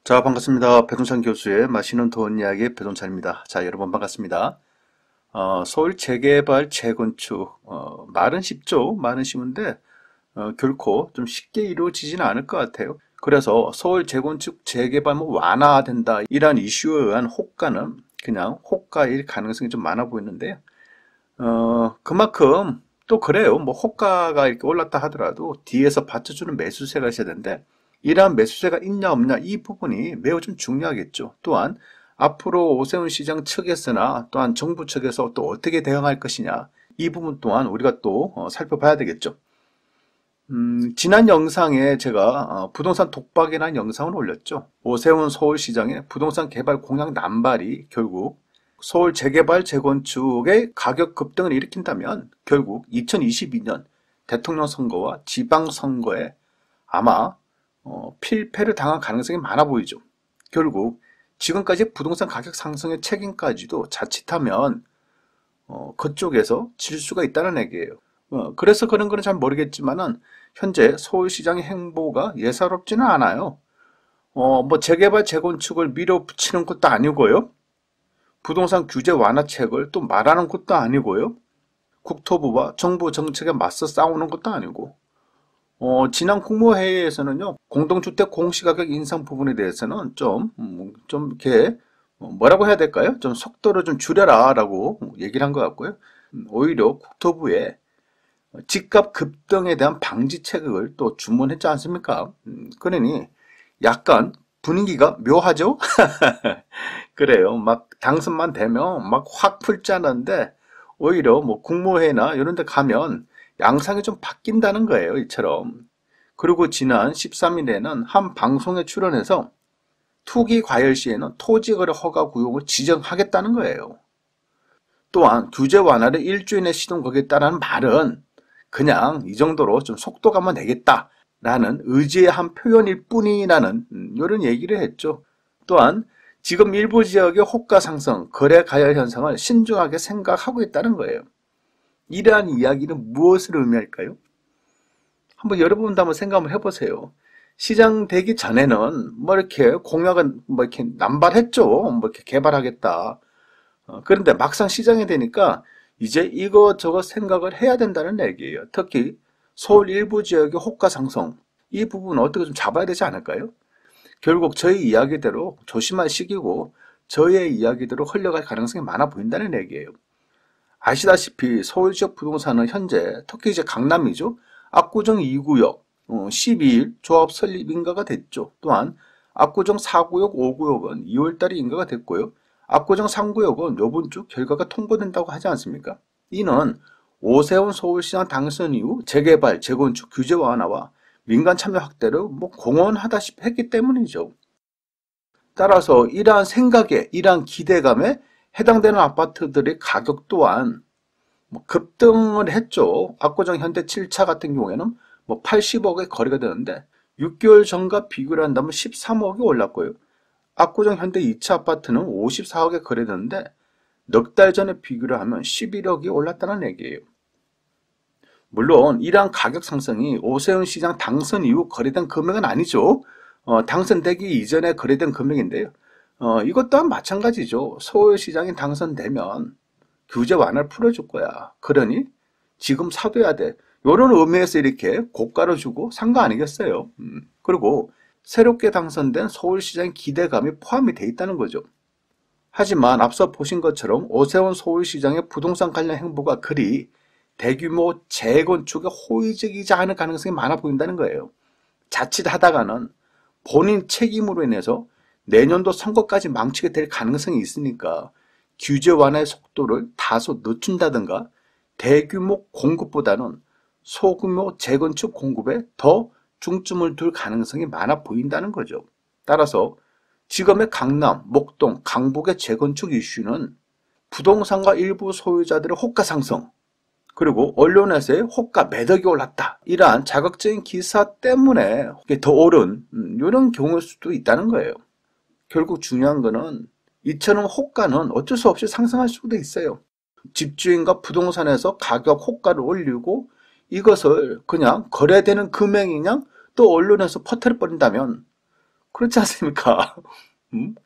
자, 반갑습니다. 배동찬 교수의 마시는 돈 이야기 배동찬입니다. 자, 여러분 반갑습니다. 서울 재개발, 재건축, 말은 쉽죠. 말은 쉬운데, 결코 좀 쉽게 이루어지지는 않을 것 같아요. 그래서 서울 재건축, 재개발 뭐 완화된다, 이런 이슈에 의한 호가는 그냥 호가일 가능성이 좀 많아 보이는데요. 그만큼 또 그래요. 뭐 호가가 이렇게 올랐다 하더라도 뒤에서 받쳐주는 매수세가 있어야 되는데 이러한 매수세가 있냐 없냐 이 부분이 매우 좀 중요하겠죠. 또한 앞으로 오세훈 시장 측에서나 또한 정부 측에서 또 어떻게 대응할 것이냐 이 부분 또한 우리가 또 살펴봐야 되겠죠. 지난 영상에 제가 부동산 독박이라는 영상을 올렸죠. 오세훈 서울시장의 부동산 개발 공약 남발이 결국 서울 재개발, 재건축의 가격 급등을 일으킨다면 결국 2022년 대통령 선거와 지방선거에 아마 필패를 당할 가능성이 많아 보이죠. 결국 지금까지 부동산 가격 상승의 책임까지도 자칫하면 그쪽에서 질 수가 있다는 얘기예요. 그래서 그런 거는 잘 모르겠지만은 현재 서울시장의 행보가 예사롭지는 않아요. 뭐 재개발, 재건축을 밀어붙이는 것도 아니고요. 부동산 규제 완화책을 또 말하는 것도 아니고요. 국토부와 정부 정책에 맞서 싸우는 것도 아니고 지난 국무회의에서는요, 공동주택 공시가격 인상 부분에 대해서는 좀 이렇게, 뭐라고 해야 될까요? 좀 속도를 좀 줄여라 라고 얘기를 한 것 같고요. 오히려 국토부에 집값 급등에 대한 방지책을 또 주문했지 않습니까? 그러니 약간 분위기가 묘하죠? 그래요. 막 당선만 되면 막 확 풀자는데 오히려 뭐 국무회의나 이런 데 가면 양상이 좀 바뀐다는 거예요. 이처럼. 그리고 지난 13일에는 한 방송에 출연해서 투기 과열 시에는 토지거래 허가 구역을 지정하겠다는 거예요. 또한 규제 완화를 일주일 내 시동거겠다는 말은 그냥 이 정도로 좀 속도감만 내겠다라는 의지의 한 표현일 뿐이라는 이런 얘기를 했죠. 또한 지금 일부 지역의 호가 상승, 거래 가열 현상을 신중하게 생각하고 있다는 거예요. 이러한 이야기는 무엇을 의미할까요? 한번 여러분도 한번 생각을 해보세요. 시장 되기 전에는 뭐 이렇게 공약은 뭐 이렇게 남발했죠. 뭐 이렇게 개발하겠다. 그런데 막상 시장이 되니까 이제 이거저거 생각을 해야 된다는 얘기예요. 특히 서울 일부 지역의 호가 상승, 이 부분 어떻게 좀 잡아야 되지 않을까요? 결국 저희 이야기대로 조심할 시기고 저희의 이야기대로 흘러갈 가능성이 많아 보인다는 얘기예요. 아시다시피 서울 지역 부동산은 현재 특히 이제 강남이죠. 압구정 2구역 12일 조합 설립 인가가 됐죠. 또한 압구정 4구역, 5구역은 2월달에 인가가 됐고요. 압구정 3구역은 이번 주 결과가 통보된다고 하지 않습니까? 이는 오세훈 서울시장 당선 이후 재개발, 재건축 규제 완화와 민간 참여 확대를 뭐 공언하다시피 했기 때문이죠. 따라서 이러한 생각에, 이러한 기대감에 해당되는 아파트들의 가격 또한 뭐 급등을 했죠. 압구정 현대 7차 같은 경우에는 뭐 80억에 거래가 되는데 6개월 전과 비교를 한다면 13억이 올랐고요. 압구정 현대 2차 아파트는 54억에 거래되는데 넉 달 전에 비교를 하면 11억이 올랐다는 얘기예요. 물론 이러한 가격 상승이 오세훈 시장 당선 이후 거래된 금액은 아니죠. 당선되기 이전에 거래된 금액인데요. 이것 또한 마찬가지죠. 서울시장이 당선되면 규제 완화를 풀어줄 거야. 그러니 지금 사둬야 돼. 이런 의미에서 이렇게 고가를 주고 산 거 아니겠어요? 그리고 새롭게 당선된 서울시장의 기대감이 포함이 돼 있다는 거죠. 하지만 앞서 보신 것처럼 오세훈 서울시장의 부동산 관련 행보가 그리 대규모 재건축에 호의적이지 않을 가능성이 많아 보인다는 거예요. 자칫하다가는 본인 책임으로 인해서 내년도 선거까지 망치게 될 가능성이 있으니까 규제 완화의 속도를 다소 늦춘다든가 대규모 공급보다는 소규모 재건축 공급에 더 중점을 둘 가능성이 많아 보인다는 거죠. 따라서 지금의 강남, 목동, 강북의 재건축 이슈는 부동산과 일부 소유자들의 호가 상승, 그리고 언론에서의 호가 매덕이 올랐다. 이러한 자극적인 기사 때문에 더 오른 이런 경우일 수도 있다는 거예요. 결국 중요한 거는 이처럼 호가는 어쩔 수 없이 상승할 수도 있어요. 집주인과 부동산에서 가격 호가를 올리고 이것을 그냥 거래되는 금액이냐 또 언론에서 퍼뜨려 버린다면 그렇지 않습니까?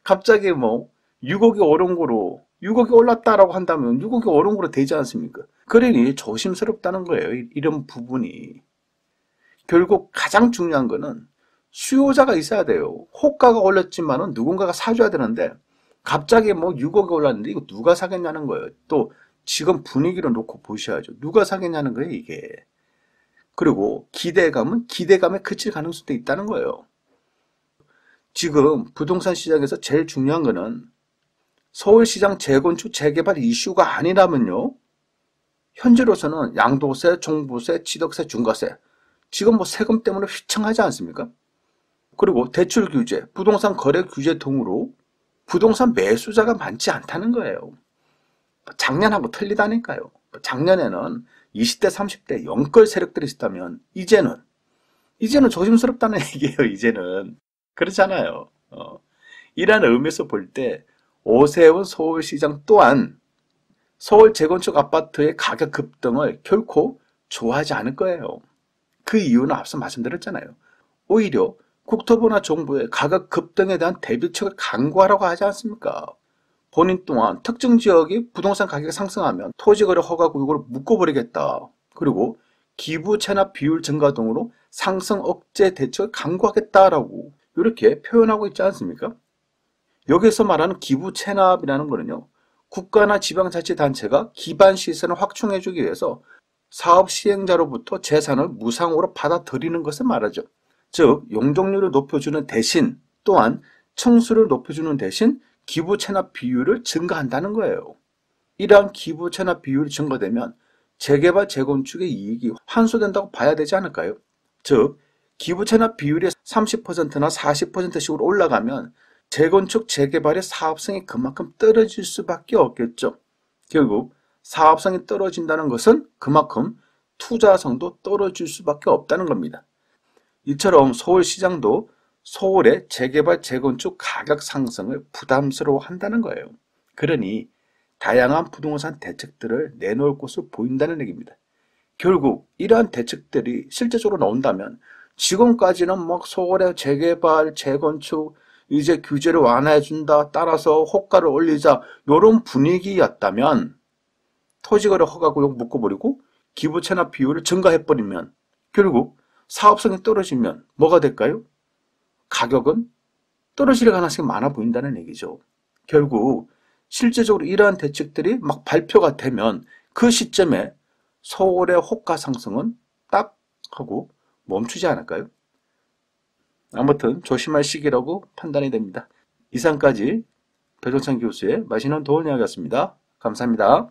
갑자기 뭐 6억이 오른 거로 6억이 올랐다라고 한다면 6억이 오른 거로 되지 않습니까? 그러니 조심스럽다는 거예요. 이런 부분이. 결국 가장 중요한 거는 수요자가 있어야 돼요. 호가가 올랐지만은 누군가가 사줘야 되는데 갑자기 뭐 6억이 올랐는데 이거 누가 사겠냐는 거예요. 또 지금 분위기를 놓고 보셔야죠. 누가 사겠냐는 거예요, 이게. 그리고 기대감은 기대감에 그칠 가능성도 있다는 거예요. 지금 부동산 시장에서 제일 중요한 거는 서울시장 재건축 재개발 이슈가 아니라면요. 현재로서는 양도세, 종부세, 취득세, 중과세 지금 뭐 세금 때문에 휘청하지 않습니까? 그리고 대출 규제, 부동산 거래 규제 등으로 부동산 매수자가 많지 않다는 거예요. 작년하고 틀리다니까요. 작년에는 20대, 30대 영끌 세력들이 있었다면 이제는 조심스럽다는 얘기예요. 이제는 그렇잖아요. 이런 의미에서 볼 때 오세훈 서울시장 또한 서울 재건축 아파트의 가격 급등을 결코 좋아하지 않을 거예요. 그 이유는 앞서 말씀드렸잖아요. 오히려 국토부나 정부의 가격 급등에 대한 대비책을 강구하라고 하지 않습니까? 본인 또한 특정 지역이 부동산 가격이 상승하면 토지거래 허가 구역을 묶어버리겠다. 그리고 기부 체납 비율 증가 등으로 상승 억제 대책을 강구하겠다라고 이렇게 표현하고 있지 않습니까? 여기서 말하는 기부 체납이라는 거는요. 국가나 지방자치단체가 기반 시설을 확충해주기 위해서 사업 시행자로부터 재산을 무상으로 받아들이는 것을 말하죠. 즉 용적률을 높여주는 대신 또한 층수를 높여주는 대신 기부 체납 비율을 증가한다는 거예요. 이러한 기부 체납 비율이 증가되면 재개발 재건축의 이익이 환수된다고 봐야 되지 않을까요? 즉 기부 체납 비율이 30%나 40%씩으로 올라가면 재건축 재개발의 사업성이 그만큼 떨어질 수밖에 없겠죠. 결국 사업성이 떨어진다는 것은 그만큼 투자성도 떨어질 수밖에 없다는 겁니다. 이처럼 서울시장도 서울의 재개발 재건축 가격 상승을 부담스러워 한다는 거예요. 그러니 다양한 부동산 대책들을 내놓을 것으로 보인다는 얘기입니다. 결국 이러한 대책들이 실제적으로 나온다면 지금까지는 막 서울의 재개발 재건축 이제 규제를 완화해준다 따라서 호가를 올리자 이런 분위기였다면 토지거래 허가구역 묶어버리고 기부 체납 비율을 증가해버리면 결국 사업성이 떨어지면 뭐가 될까요? 가격은 떨어질 가능성이 많아 보인다는 얘기죠. 결국 실제적으로 이러한 대책들이 막 발표가 되면 그 시점에 서울의 호가 상승은 딱 하고 멈추지 않을까요? 아무튼 조심할 시기라고 판단이 됩니다. 이상까지 배종찬 교수의 맛있는 도움 이야기였습니다. 감사합니다.